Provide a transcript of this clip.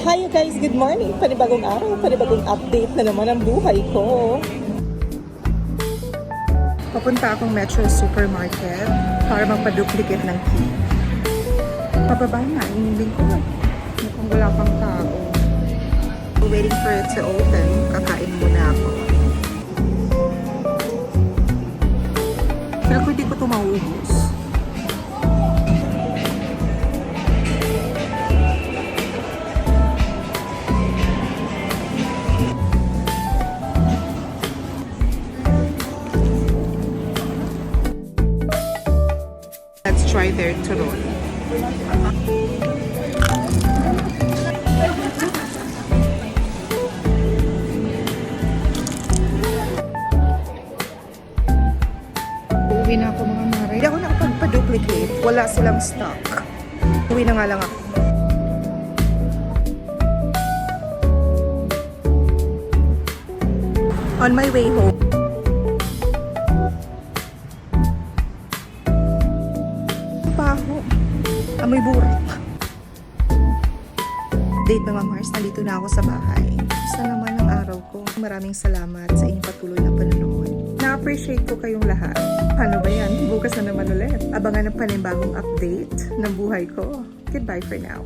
Hi you guys, good morning! Panibagong araw, panibagong update na naman ang buhay ko. Papunta akong Metro Supermarket para magpa-duplicate ng key. Pababa na, yung lingkod. Mukhang wala pang tao. Waiting for it to open, kakain muna ako. Pero kung hindi ko ito mauubos. Let's try their turon. Uwi na ako mga mare. Hindi ako nakapagpa-duplicate. Wala silang stock. Uwi na nga lang ako. On my way home. Baho. Amoy burak. Date mga Mars, nandito na ako sa bahay. Basta naman ang araw ko. Maraming salamat sa inyong patuloy na panonood. Na-appreciate ko kayong lahat. Paano ba yan? Bukas na naman ulit. Abangan ang panibagong update ng buhay ko. Goodbye for now.